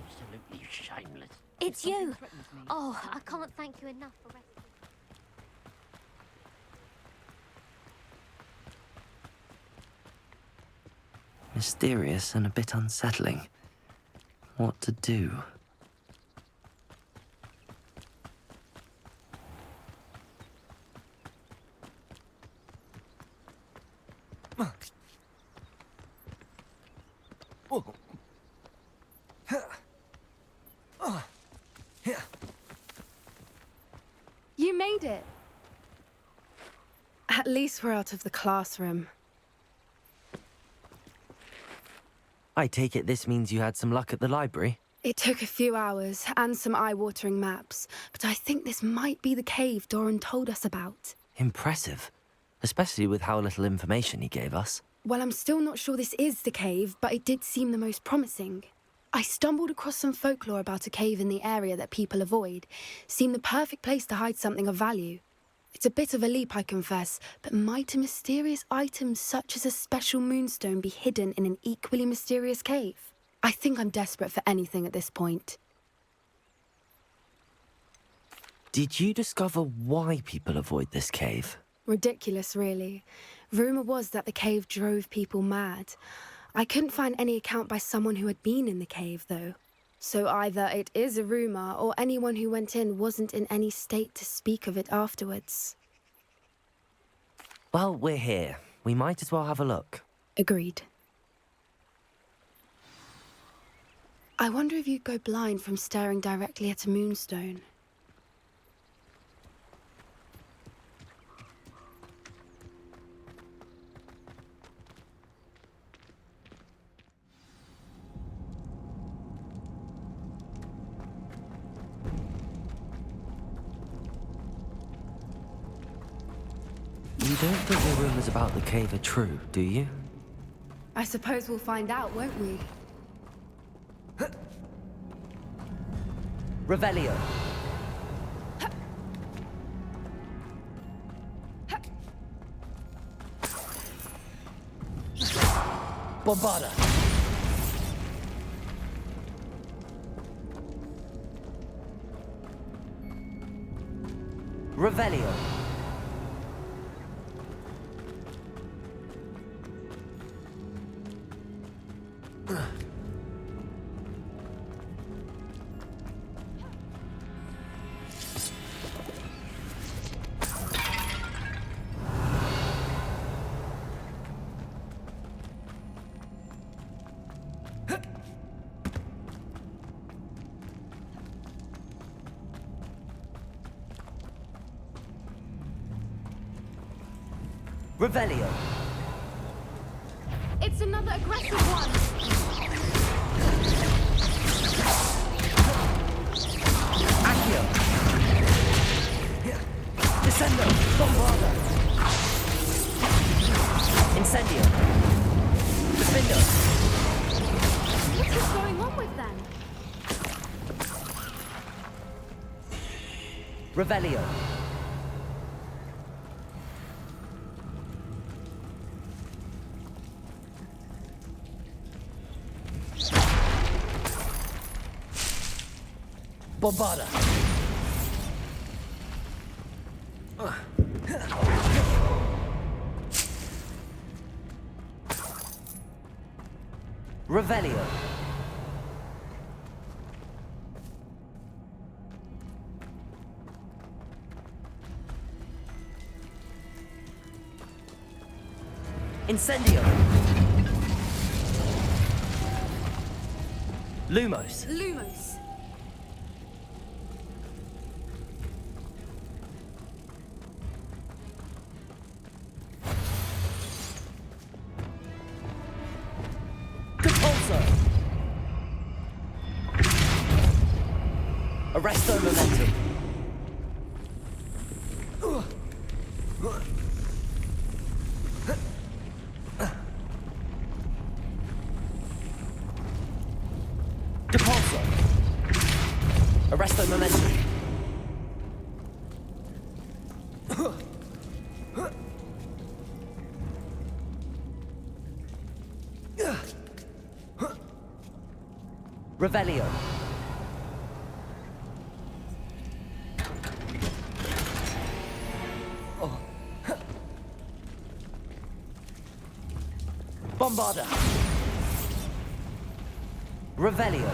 Absolutely shameless. It's you! Oh, I can't thank you enough for rescuing. Mysterious and a bit unsettling. What to do? You made it! At least we're out of the classroom. I take it this means you had some luck at the library? It took a few hours and some eye-watering maps, but I think this might be the cave Doran told us about. Impressive. Especially with how little information he gave us. Well, I'm still not sure this is the cave, but it did seem the most promising. I stumbled across some folklore about a cave in the area that people avoid. Seemed the perfect place to hide something of value. It's a bit of a leap, I confess, but might a mysterious item such as a special moonstone be hidden in an equally mysterious cave? I think I'm desperate for anything at this point. Did you discover why people avoid this cave? Ridiculous, really. Rumour was that the cave drove people mad. I couldn't find any account by someone who had been in the cave, though. So either it is a rumour, or anyone who went in wasn't in any state to speak of it afterwards. Well, we're here. We might as well have a look. Agreed. I wonder if you'd go blind from staring directly at a moonstone. You don't think the rumours about the cave are true, do you? I suppose we'll find out, won't we? Revelio. Bombarda. Revelio. Revelio. It's another aggressive one! Accio. Descendo. Bombarda. Incendio. Defendo. What is going on with them? Revelio. Bombarda. Revelio. Incendio. Lumos. Lumos. Arresto momentum. Depulso! Arresto momentum. Revelio. Bombarda. Revelio.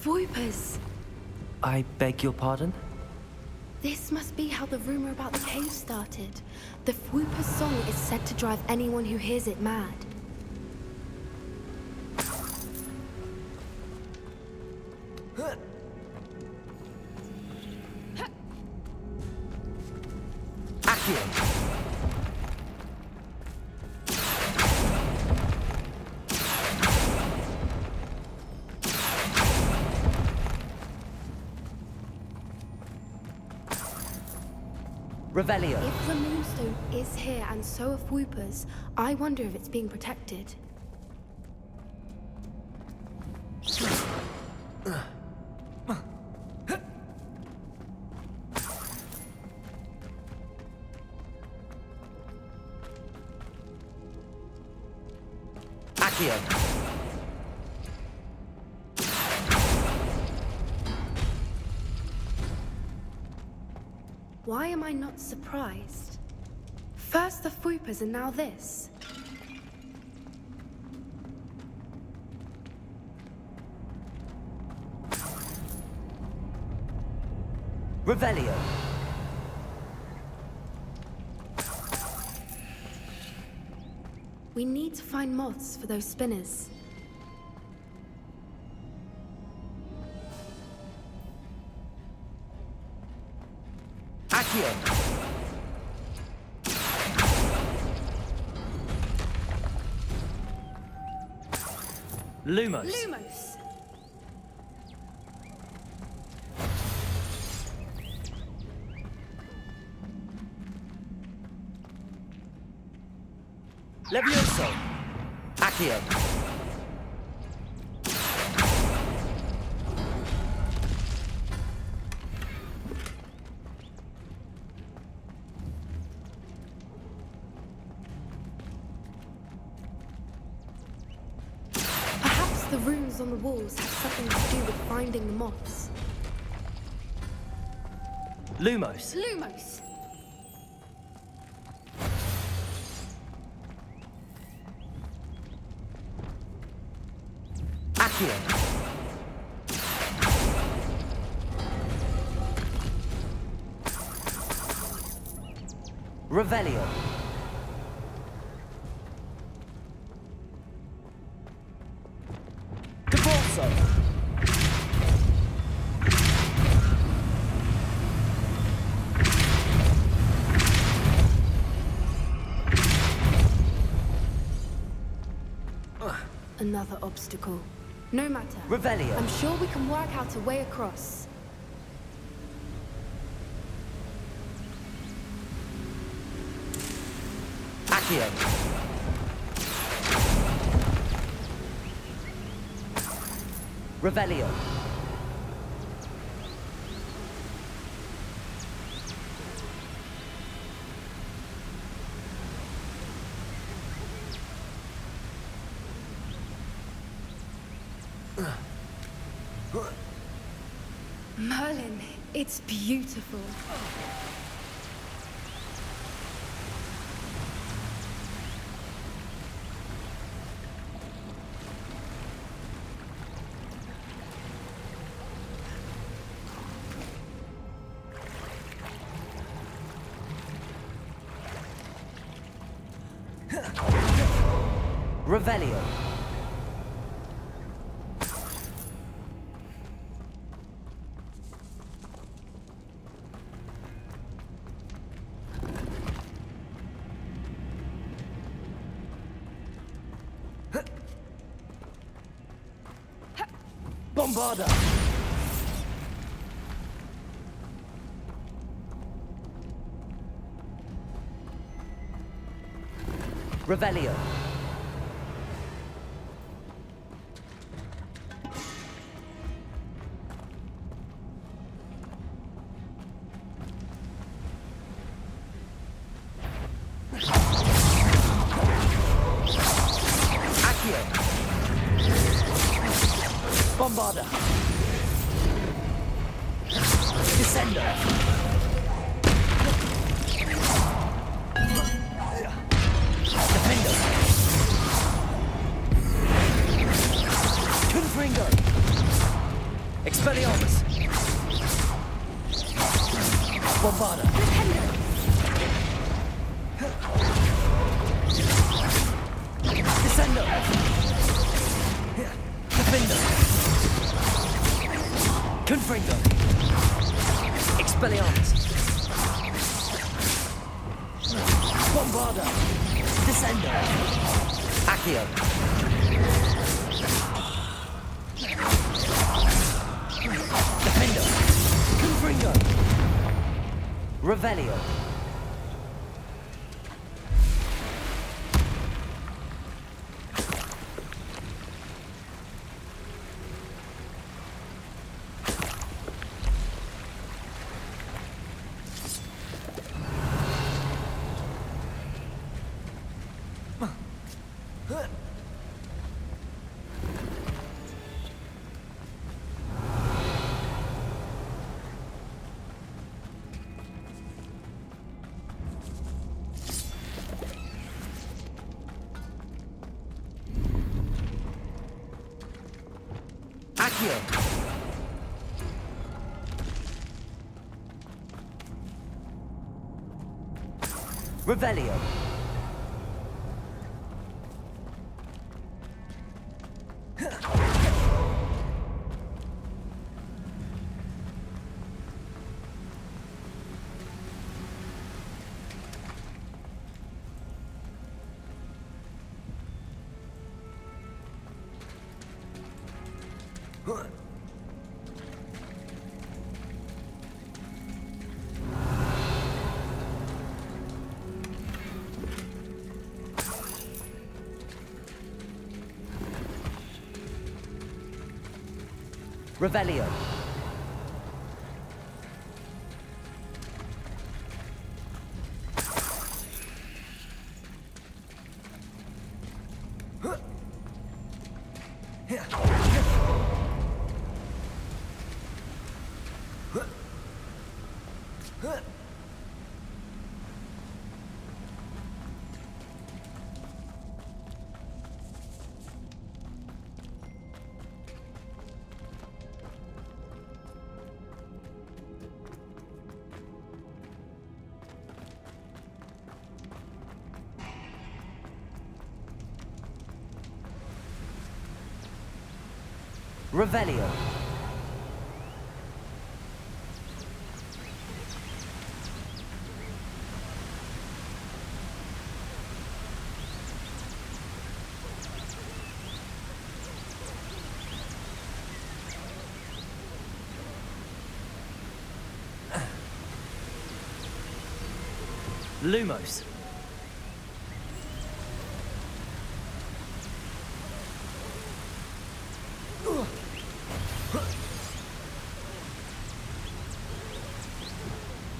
Voipers! I beg your pardon? This must be how the rumor about the cave started. The Fwooper's song is said to drive anyone who hears it mad. Accio. Revelio. If the Moonstone is here and so are Fwoopers, I wonder if it's being protected. Accio. Why am I not surprised? First the Fwoopers and now this. Revelio. We need to find moths for those spinners. Accio. Lumos. Lumos! Levioso. Accio. Perhaps the runes on the walls have something to do with finding the moths. Lumos. Lumos! Accio. Revelio. Depulso. Another obstacle. No matter. Revelio. I'm sure we can work out a way across. Accio. Revelio. Merlin, it's beautiful. Revelio. Bombarda! Revelio. Accio. Bombarda. Descendo. Defendo. Confringo. Expelliarmus. Bombarda. Descendo. Defendo. Confringo. Expelliarmus. Bombarda. Descendo. Accio. Defendo. Confringo. Revelio. Accio. Revelio. Revelio. Revelio. Lumos.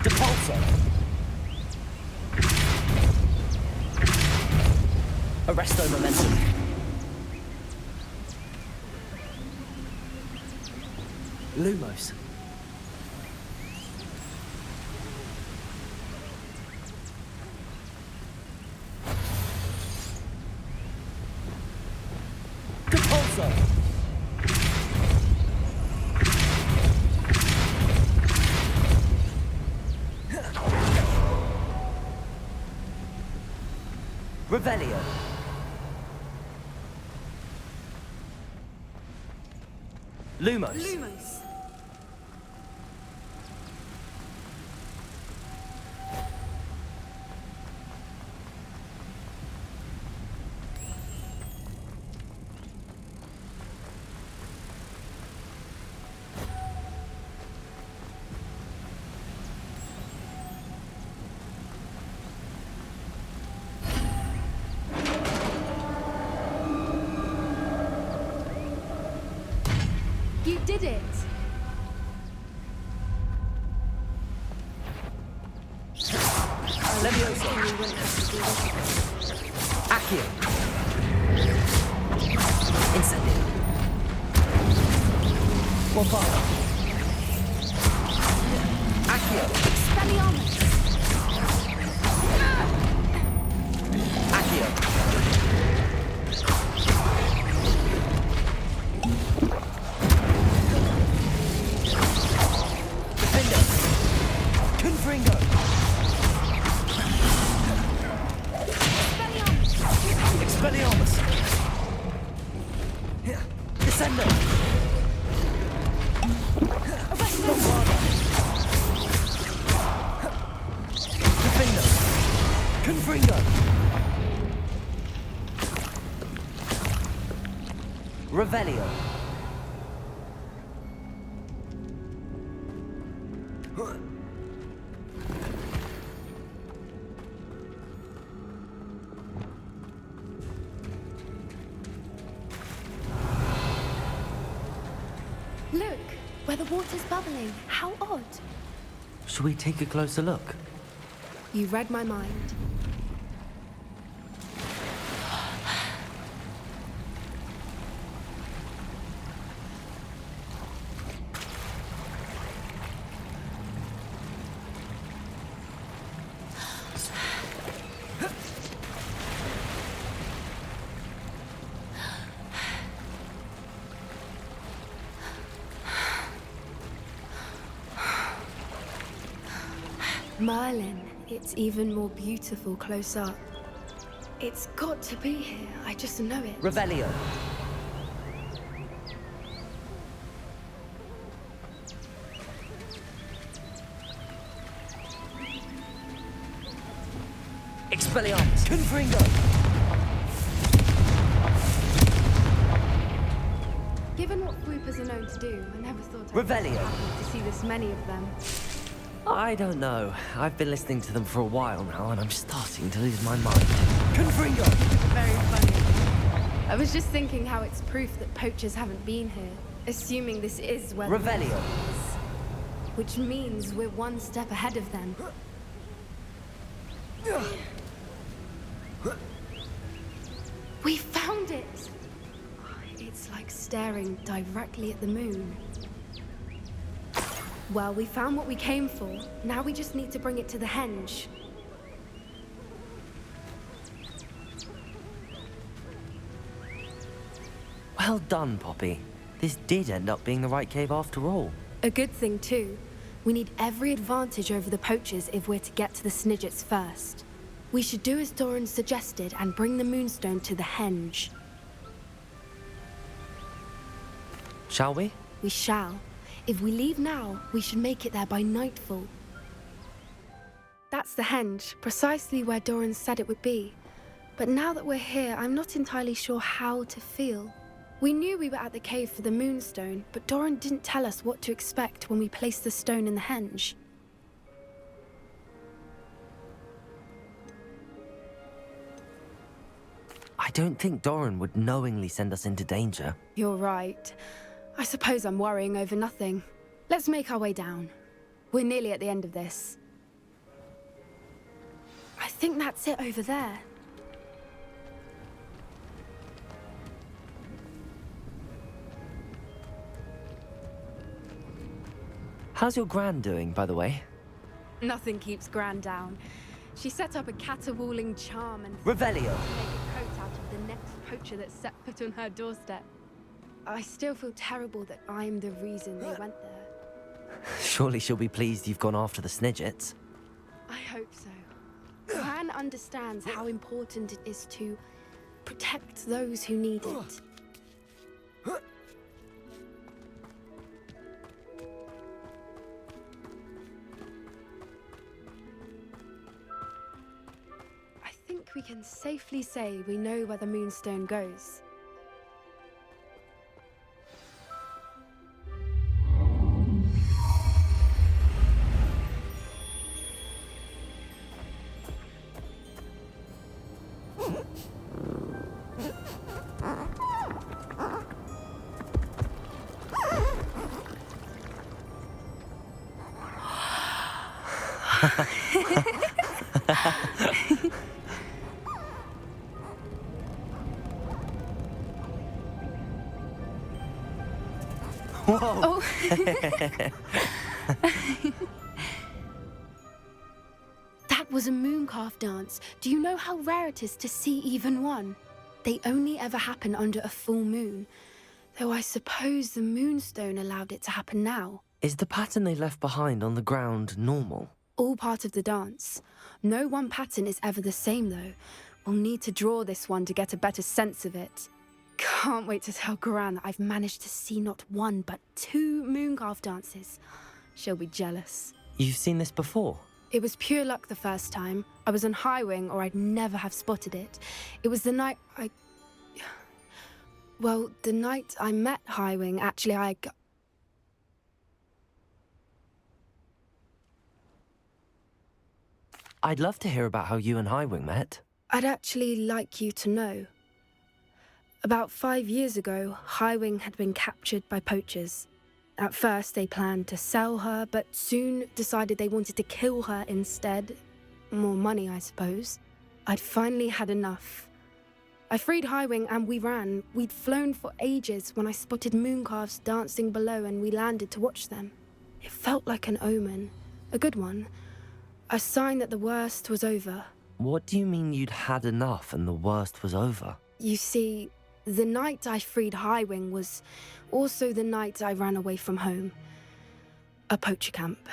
Depulso. Arresto momentum. Lumos. Depulso. Revelio. Lumos. Lumos. did it! Levioso. We wouldn't have to do this. Accio. Incendio. Bombard. Accio. Expelliarmus! Accio. Defender. Confringo. Expelliarmus. Descendo. Bombarda. Defender. Confringo. Revelio. Look, where the water's bubbling. How odd. Should we take a closer look? You read my mind. Merlin, it's even more beautiful close up. It's got to be here, I just know it. Revelio. Expelliarmus. Confringo. Given what swoopers are known to do, I never thought I'd be Revelio. happy to see this many of them. I don't know. I've been listening to them for a while now, and I'm starting to lose my mind. Confringo. Very funny. I was just thinking how it's proof that poachers haven't been here, assuming this is where the Revelio. monster is. Which means we're one step ahead of them. We found it! It's like staring directly at the moon. Well, we found what we came for. Now we just need to bring it to the henge. Well done, Poppy. This did end up being the right cave after all. A good thing, too. We need every advantage over the poachers if we're to get to the Snidgets first. We should do as Doran suggested and bring the Moonstone to the henge. Shall we? We shall. If we leave now, we should make it there by nightfall. That's the henge, precisely where Doran said it would be. But now that we're here, I'm not entirely sure how to feel. We knew we were at the cave for the Moonstone, but Doran didn't tell us what to expect when we placed the stone in the henge. I don't think Doran would knowingly send us into danger. You're right. I suppose I'm worrying over nothing. Let's make our way down. We're nearly at the end of this. I think that's it over there. How's your Gran doing, by the way? Nothing keeps Gran down. She set up a caterwauling charm and Revelio. make a coat out of the next poacher that set foot on her doorstep. I still feel terrible that I'm the reason they went there. Surely she'll be pleased you've gone after the Snidgets. I hope so. Gran understands how important it is to protect those who need it. I think we can safely say we know where the Moonstone goes. Whoa! Oh. That was a mooncalf dance. Do you know how rare it is to see even one? They only ever happen under a full moon. Though I suppose the moonstone allowed it to happen now. Is the pattern they left behind on the ground normal? All part of the dance. No one pattern is ever the same, though. We'll need to draw this one to get a better sense of it. Can't wait to tell Gran that I've managed to see not one, but 2 mooncalf dances. She'll be jealous. You've seen this before? It was pure luck the first time. I was on Highwing, or I'd never have spotted it. It was the night Well, the night I met Highwing, actually, I'd love to hear about how you and Highwing met. I'd actually like you to know. About 5 years ago, Highwing had been captured by poachers. At first, they planned to sell her, but soon decided they wanted to kill her instead. More money, I suppose. I'd finally had enough. I freed Highwing and we ran. We'd flown for ages when I spotted mooncalves dancing below and we landed to watch them. It felt like an omen. A good one. A sign that the worst was over. What do you mean you'd had enough and the worst was over? You see, the night I freed Highwing was also the night I ran away from home. A poacher camp.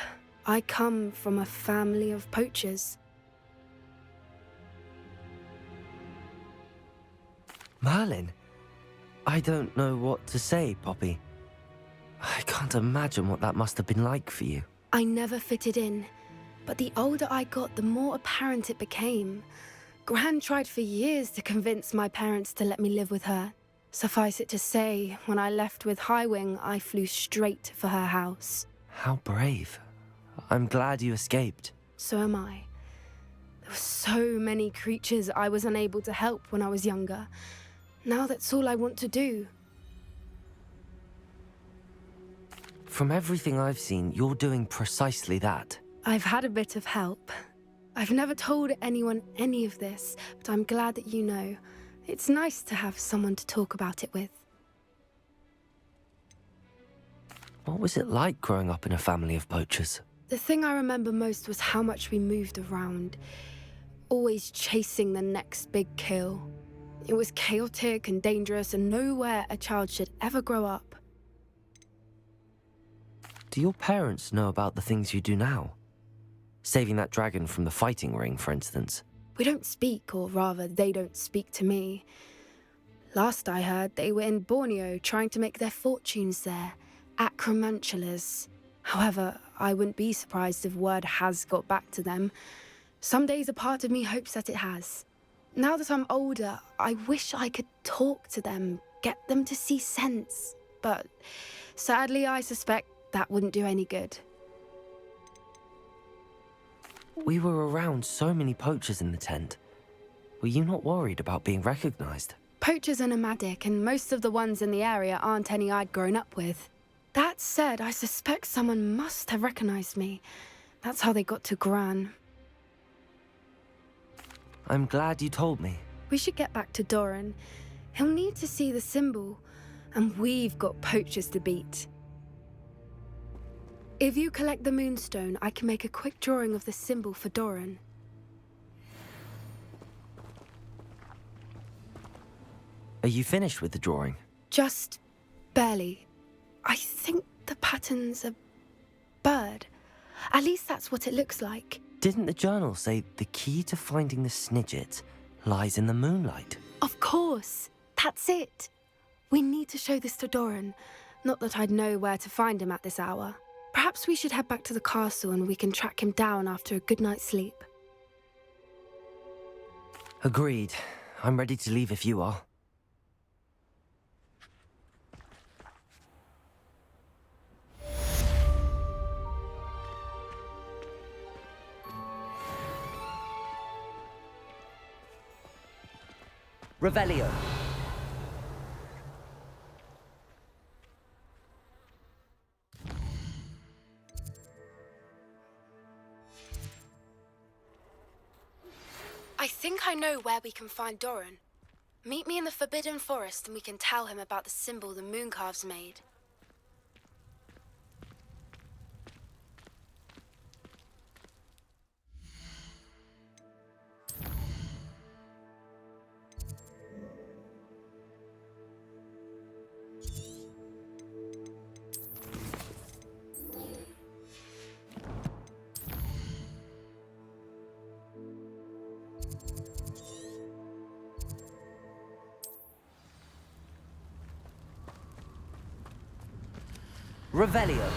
I come from a family of poachers. Merlin? I don't know what to say, Poppy. I can't imagine what that must have been like for you. I never fitted in, but the older I got, the more apparent it became. Gran tried for years to convince my parents to let me live with her. Suffice it to say, when I left with Highwing, I flew straight for her house. How brave. I'm glad you escaped. So am I. There were so many creatures I was unable to help when I was younger. Now that's all I want to do. From everything I've seen, you're doing precisely that. I've had a bit of help. I've never told anyone any of this, but I'm glad that you know. It's nice to have someone to talk about it with. What was it like growing up in a family of poachers? The thing I remember most was how much we moved around, always chasing the next big kill. It was chaotic and dangerous and nowhere a child should ever grow up. Do your parents know about the things you do now? Saving that dragon from the fighting ring, for instance. We don't speak, or rather, they don't speak to me. Last I heard, they were in Borneo trying to make their fortunes there, acromantulas. However, I wouldn't be surprised if word has got back to them. Some days a part of me hopes that it has. Now that I'm older, I wish I could talk to them, get them to see sense. But sadly, I suspect that wouldn't do any good. We were around so many poachers in the tent. Were you not worried about being recognized? Poachers are nomadic, and most of the ones in the area aren't any I'd grown up with. That said, I suspect someone must have recognized me. That's how they got to Gran. I'm glad you told me. We should get back to Doran. He'll need to see the symbol, and we've got poachers to beat. If you collect the moonstone, I can make a quick drawing of the symbol for Doran. Are you finished with the drawing? Just barely. I think the pattern's a bird. At least that's what it looks like. Didn't the journal say the key to finding the Snidget lies in the moonlight? Of course. That's it. We need to show this to Doran. Not that I'd know where to find him at this hour. Perhaps we should head back to the castle and we can track him down after a good night's sleep. Agreed. I'm ready to leave if you are. Revelio. I know where we can find Doran. Meet me in the Forbidden Forest and we can tell him about the symbol the Mooncalves made. Revelio.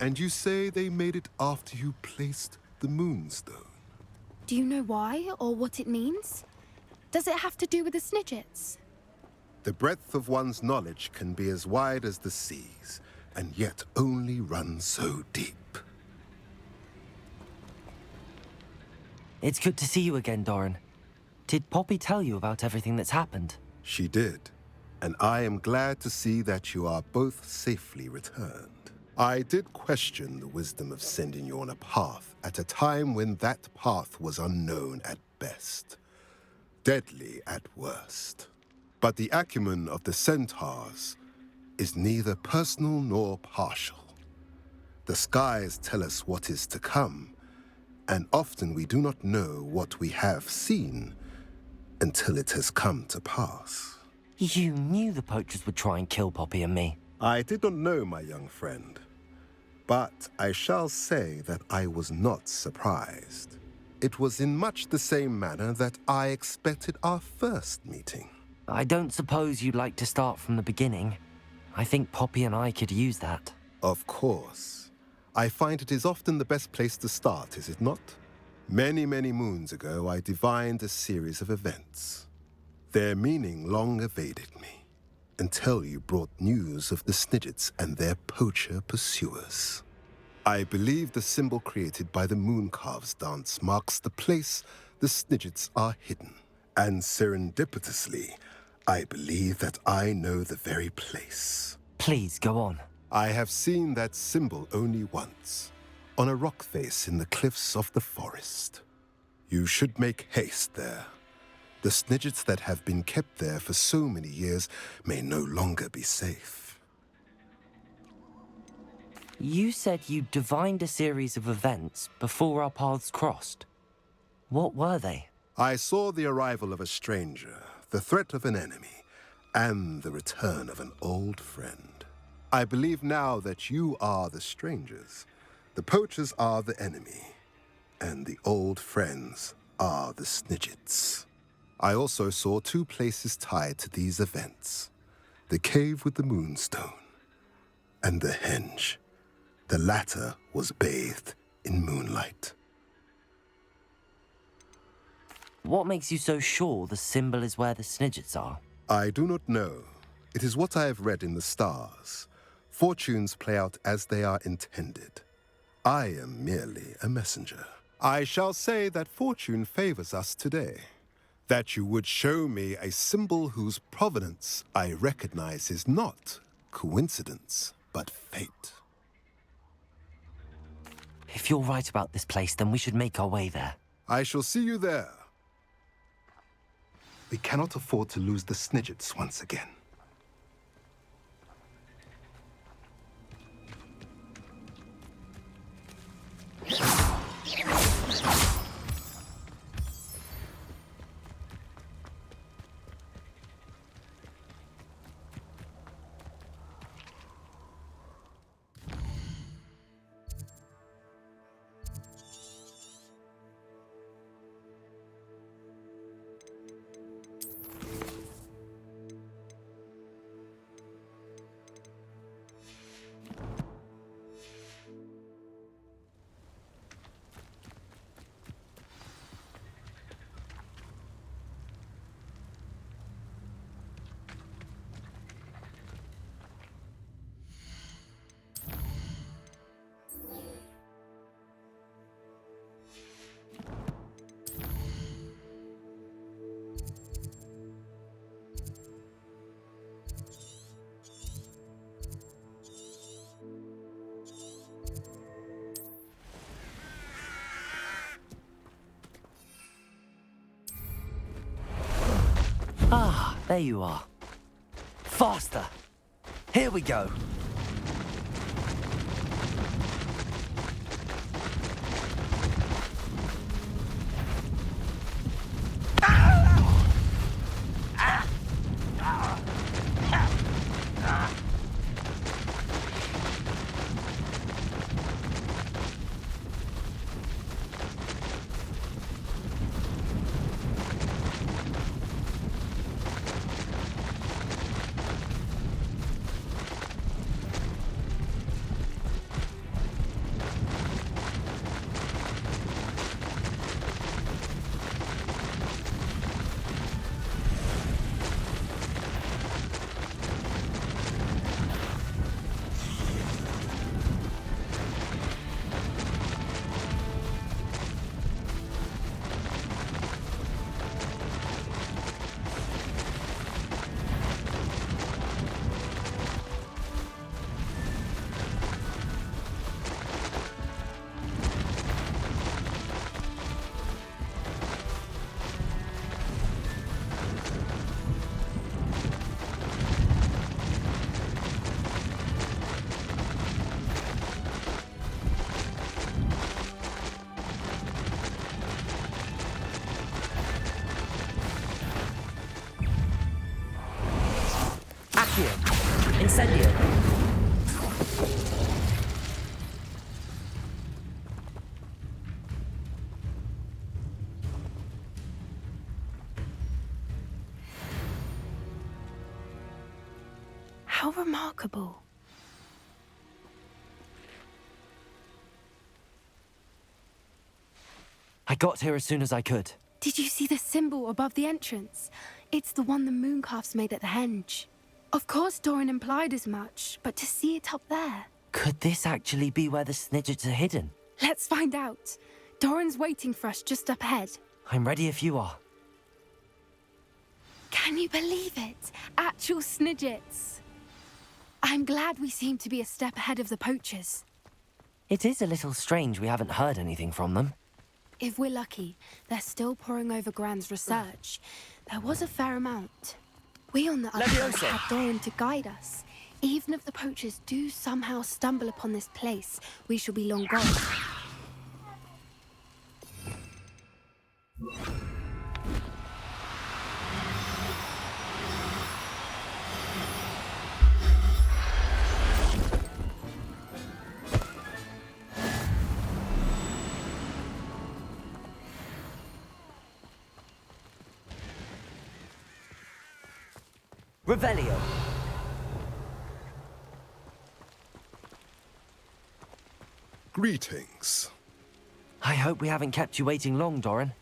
And you say they made it after you placed the Moonstone? Do you know why or what it means? Does it have to do with the Snidgets? The breadth of one's knowledge can be as wide as the seas, and yet only run so deep. It's good to see you again, Doran. Did Poppy tell you about everything that's happened? She did, and I am glad to see that you are both safely returned. I did question the wisdom of sending you on a path at a time when that path was unknown at best, deadly at worst. But the acumen of the centaurs is neither personal nor partial. The skies tell us what is to come, and often we do not know what we have seen until it has come to pass. You knew the poachers would try and kill Poppy and me. I did not know, my young friend, but I shall say that I was not surprised. It was in much the same manner that I expected our first meeting. I don't suppose you'd like to start from the beginning. I think Poppy and I could use that. Of course. I find it is often the best place to start, is it not? Many, many moons ago, I divined a series of events. Their meaning long evaded me, until you brought news of the Snidgets and their poacher pursuers. I believe the symbol created by the Mooncalves dance marks the place the Snidgets are hidden. And serendipitously, I believe that I know the very place. Please, go on. I have seen that symbol only once, on a rock face in the cliffs of the forest. You should make haste there. The Snidgets that have been kept there for so many years may no longer be safe. You said you divined a series of events before our paths crossed. What were they? I saw the arrival of a stranger, the threat of an enemy, and the return of an old friend. I believe now that you are the strangers, the poachers are the enemy, and the old friends are the Snidgets. I also saw two places tied to these events: the cave with the Moonstone and the henge. The latter was bathed in moonlight. What makes you so sure the symbol is where the Snidgets are? I do not know. It is what I have read in the stars. Fortunes play out as they are intended. I am merely a messenger. I shall say that fortune favors us today. That you would show me a symbol whose provenance I recognize is not coincidence, but fate. If you're right about this place, then we should make our way there. I shall see you there. We cannot afford to lose the Snidgets once again. There you are. Faster! Here we go! Incendio. How remarkable. I got here as soon as I could. Did you see the symbol above the entrance? It's the one the mooncalfs made at the henge. Of course Doran implied as much, but to see it up there... Could this actually be where the Snidgets are hidden? Let's find out. Doran's waiting for us just up ahead. I'm ready if you are. Can you believe it? Actual Snidgets. I'm glad we seem to be a step ahead of the poachers. It is a little strange we haven't heard anything from them. If we're lucky, they're still poring over Gran's research. There was a fair amount. We on the other hand had Doran to guide us. Even if the poachers do somehow stumble upon this place, we shall be long gone. Revelio. Greetings. I hope we haven't kept you waiting long, Doran.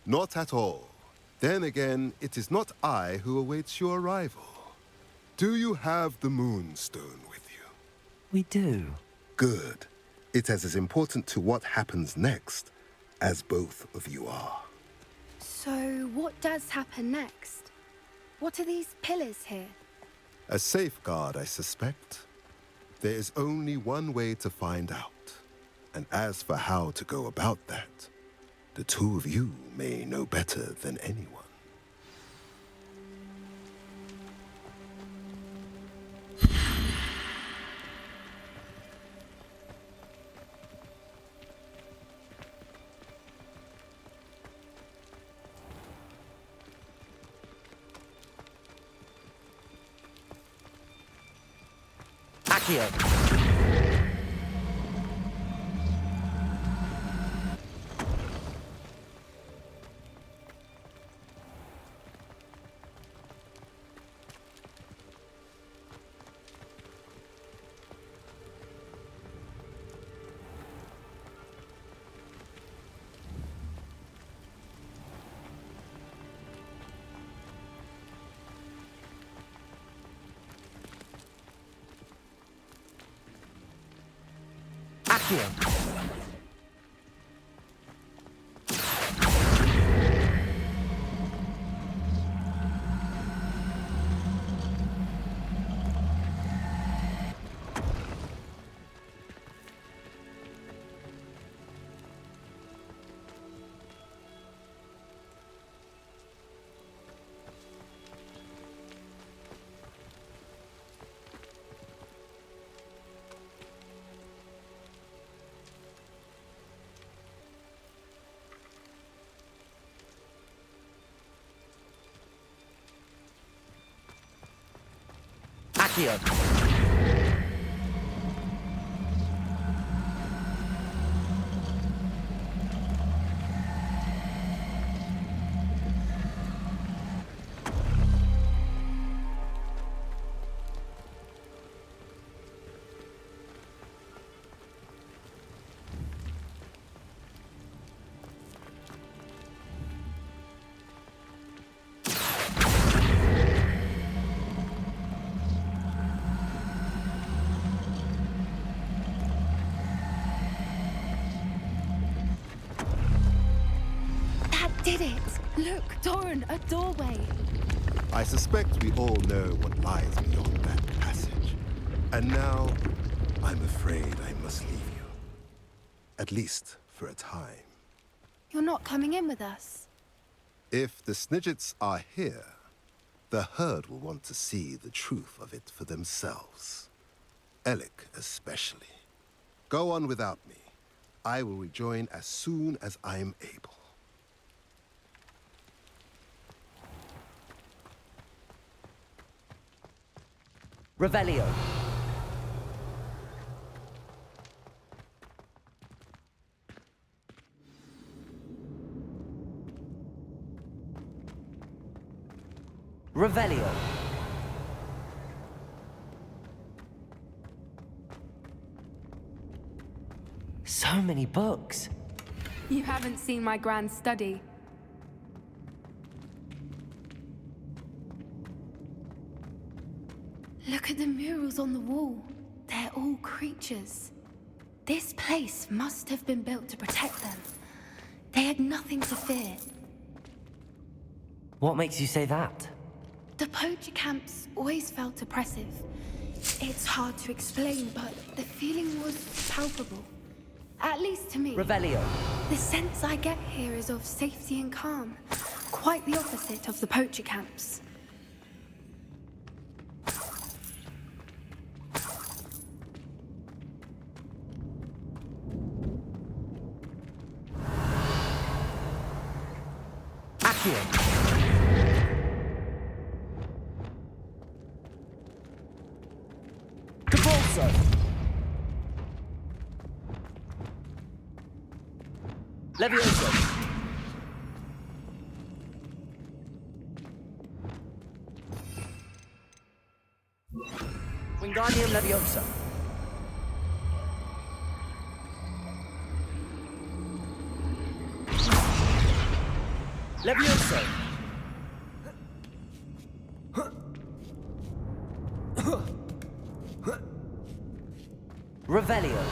Not at all. Then again, it is not I who awaits your arrival. Do you have the Moonstone with you? We do. Good. It is as important to what happens next as both of you are. So, what does happen next? What are these pillars here? A safeguard, I suspect. There is only one way to find out. And as for how to go about that, the two of you may know better than anyone. Accio. Accio. Accio. That did it! Look, Doran, a doorway. I suspect we all know what lies beyond that passage. And now, I'm afraid I must leave you. At least for a time. You're not coming in with us. If the Snidgets are here, the herd will want to see the truth of it for themselves. Alec especially. Go on without me. I will rejoin as soon as I am able. Revelio. Revelio. So many books. You haven't seen my grand study. Look at the murals on the wall. They're all creatures. This place must have been built to protect them. They had nothing to fear. What makes you say that? The poacher camps always felt oppressive. It's hard to explain, but the feeling was palpable. At least to me. Revelio. The sense I get here is of safety and calm. Quite the opposite of the poacher camps. Accio. Cabalso. Levioso. Wingardium Leviosa. Levioso. Revelio.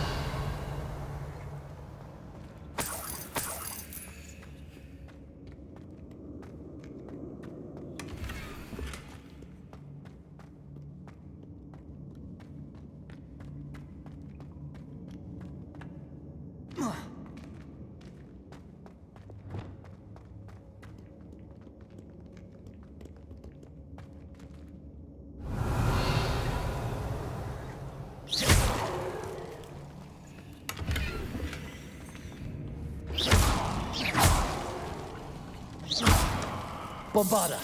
Bombarda.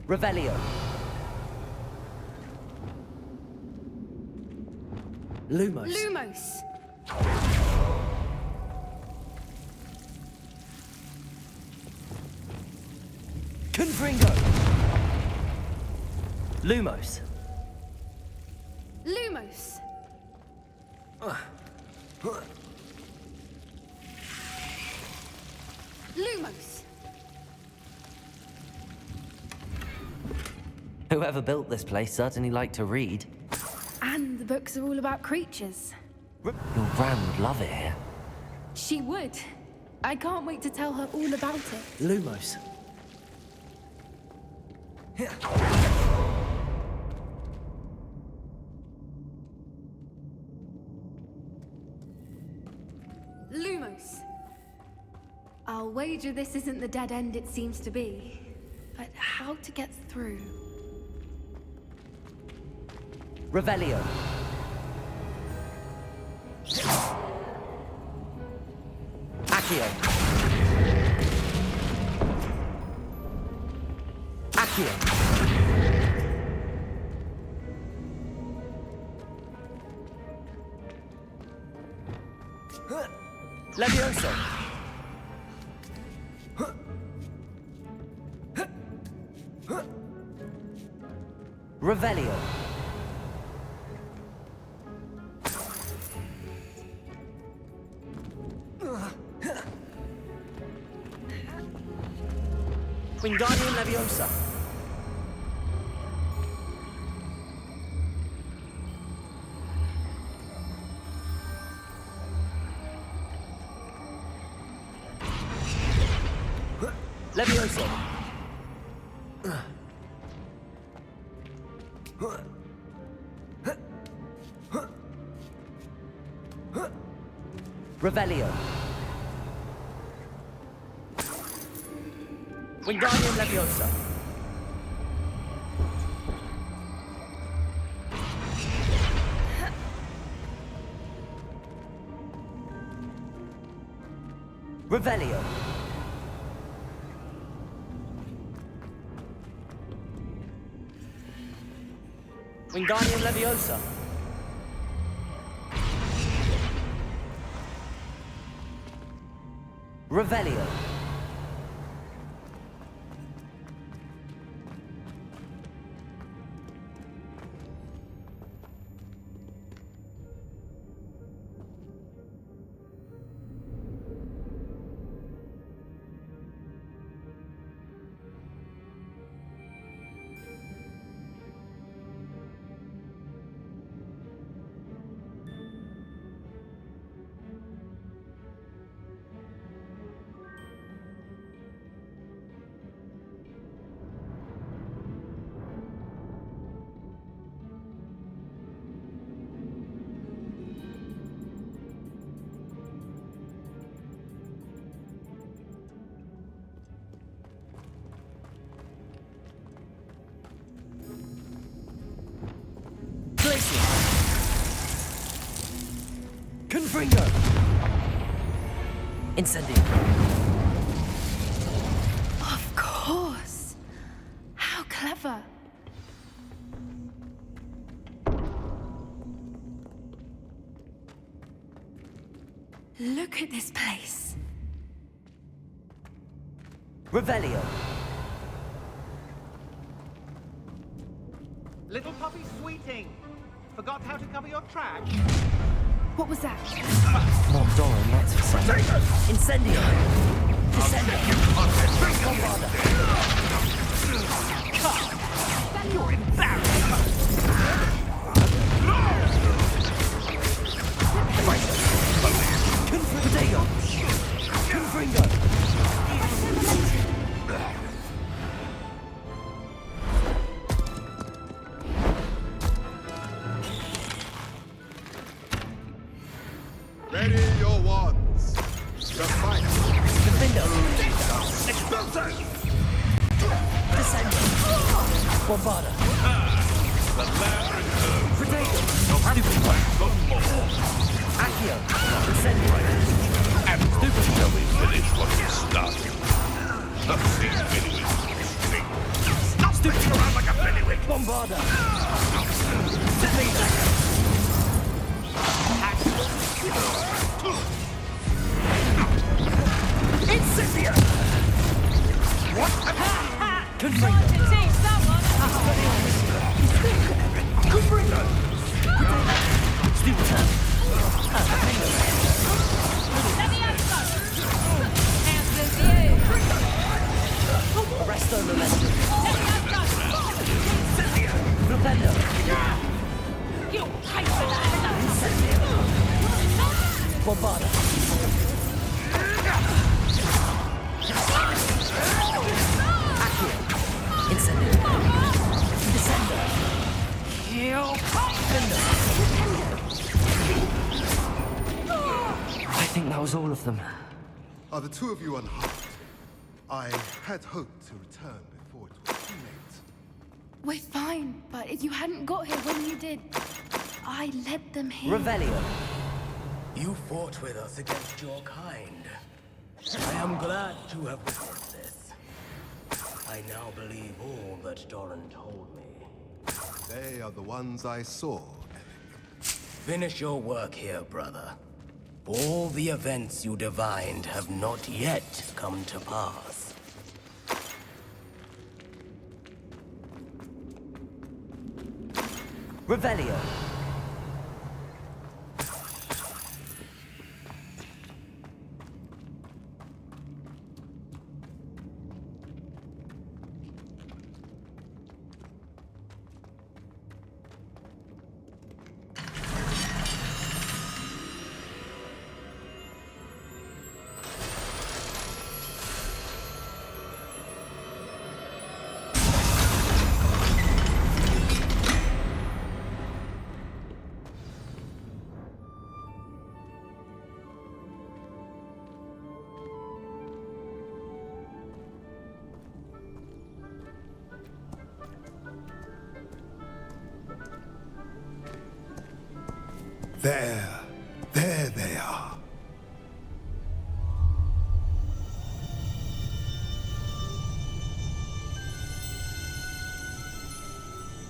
Revelio. Lumos. Lumos! Confringo. Lumos. Lumos! Lumos! Whoever built this place certainly liked to read. And the books are all about creatures. Your Gran would love it here. She would. I can't wait to tell her all about it. Lumos. Lumos. I'll wager this isn't the dead end it seems to be. But how to get through? Revelio. Accio. Accio. Levioso! Revelio! Wingardium Leviosa! Levioso! Revelio! Wingardium Leviosa! Revelio! Wingardium Leviosa! Revelio! Confringo! Incendio! Of course. How clever. Look at this place. Revelio! Little puppy sweeting! Forgot how to cover your tracks? What was that? More Doran, that's for something. Incendio! Descendo! Bombarda! You're embarrassed! Confringo! Confringo! Ready your wands. The fight. Defendo! Expulsion! Descendo! Bombarda! The lab returns. Protego! Stupid one. Accio! Incendio! Admiral, shall we finish what we started? Not these bailiwicks. Stop sticking around like a bailiwick! Bombarda! Defendo! Incendio! What? Confringo! Confringo! Stupid one! Arresto Memento! Propendo! Incendio! Bombarda! Accio! Incendio! Descendo! Defendo! I think that was all of them. Are the two of you unharmed? I had hoped to return before it was too late. We're fine, but if you hadn't got here when you did, I led them here. Revelio! You fought with us against your kind. I am glad to have witnessed this. I now believe all that Doran told me. They are the ones I saw. Finish your work here, brother. All the events you divined have not yet come to pass. Revelio. There they are.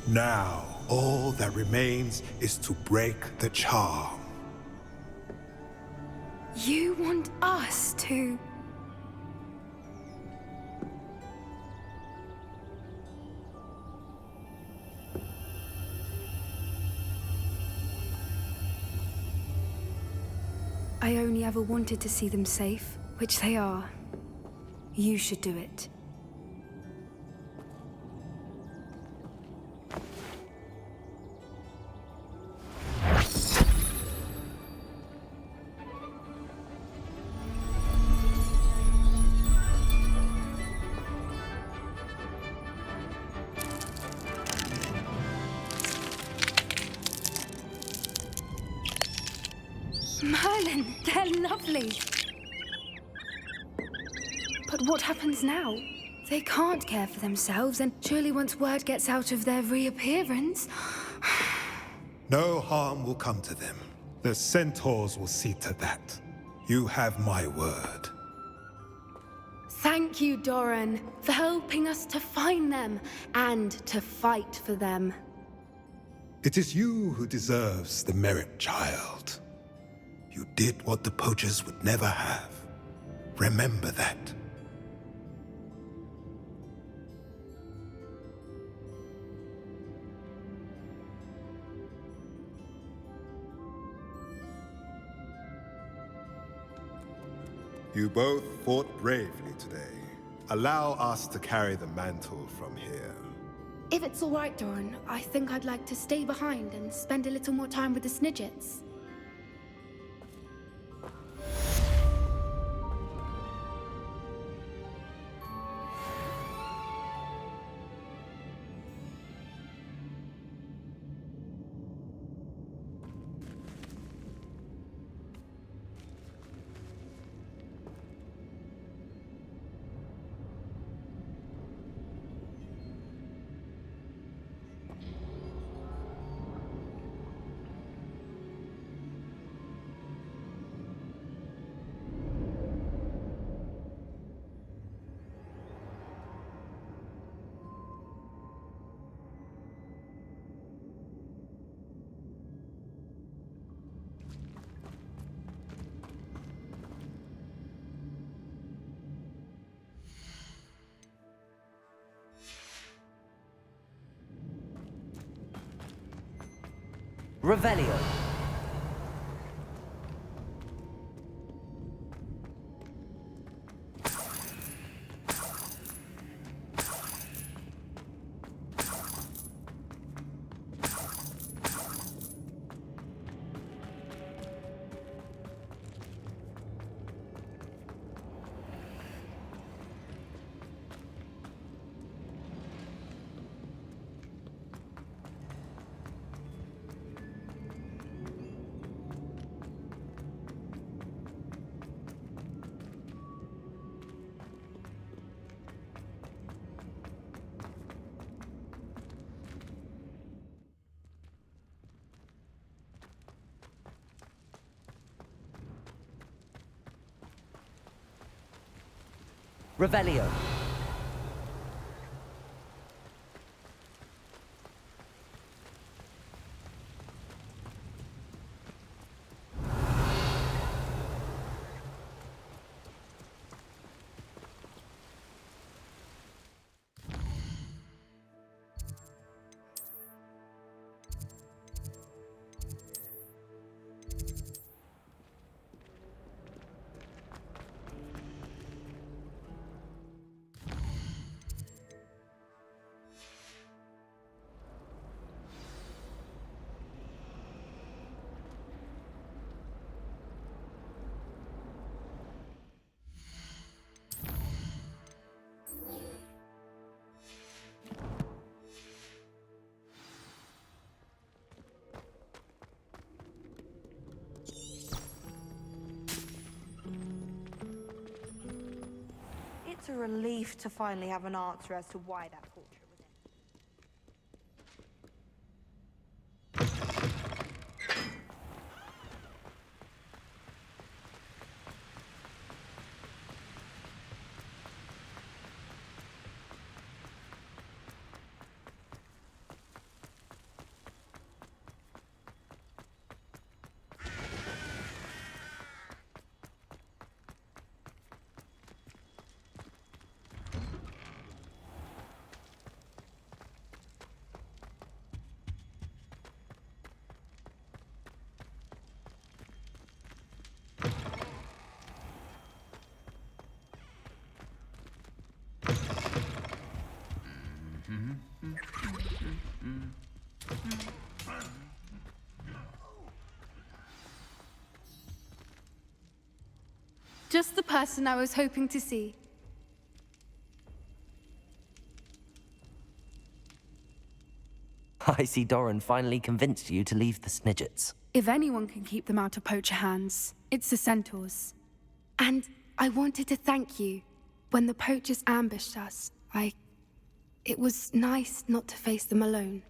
Now, all that remains is to break the charm. You want us to... I only ever wanted to see them safe, which they are. You should do it. Merlin, they're lovely. But what happens now? They can't care for themselves, and surely once word gets out of their reappearance... No harm will come to them. The centaurs will see to that. You have my word. Thank you, Doran, for helping us to find them and to fight for them. It is you who deserves the merit, child. You did what the poachers would never have. Remember that. You both fought bravely today. Allow us to carry the mantle from here. If it's all right, Doran, I think I'd like to stay behind and spend a little more time with the Snidgets. Revelio. Revelio. a relief to finally have an answer as to why that portrait was empty. Just the person I was hoping to see. I see Doran finally convinced you to leave the Snidgets. If anyone can keep them out of poacher hands, it's the centaurs. And I wanted to thank you. When the poachers ambushed us, it was nice not to face them alone.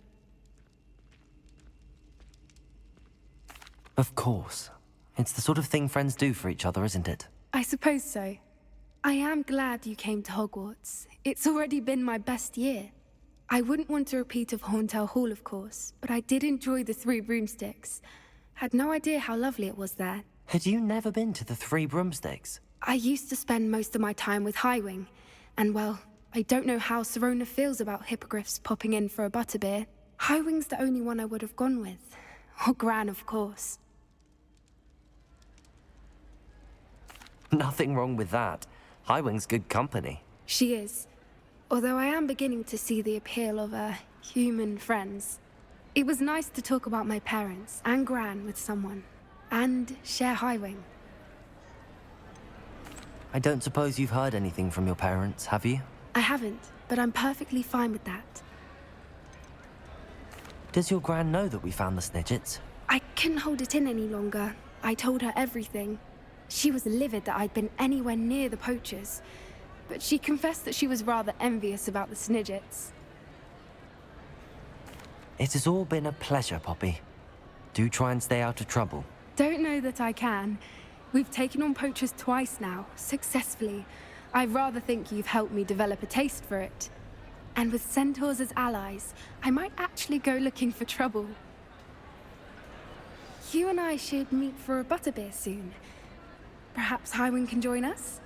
Of course. It's the sort of thing friends do for each other, isn't it? I suppose so. I am glad you came to Hogwarts. It's already been my best year. I wouldn't want a repeat of Horntail Hall, of course, but I did enjoy the Three Broomsticks. Had no idea how lovely it was there. Had you never been to the Three Broomsticks? I used to spend most of my time with Highwing, and well, I don't know how Serona feels about hippogriffs popping in for a butterbeer. Highwing's the only one I would have gone with. Or Gran, of course. Nothing wrong with that. Highwing's good company. She is. Although I am beginning to see the appeal of, human friends. It was nice to talk about my parents and Gran with someone. And share Highwing. I don't suppose you've heard anything from your parents, have you? I haven't, but I'm perfectly fine with that. Does your Gran know that we found the Snidgets? I couldn't hold it in any longer. I told her everything. She was livid that I'd been anywhere near the poachers, but she confessed that she was rather envious about the Snidgets. It has all been a pleasure, Poppy. Do try and stay out of trouble. Don't know that I can. We've taken on poachers twice now, successfully. I rather think you've helped me develop a taste for it. And with centaurs as allies, I might actually go looking for trouble. You and I should meet for a butterbeer soon. Perhaps Highwing can join us?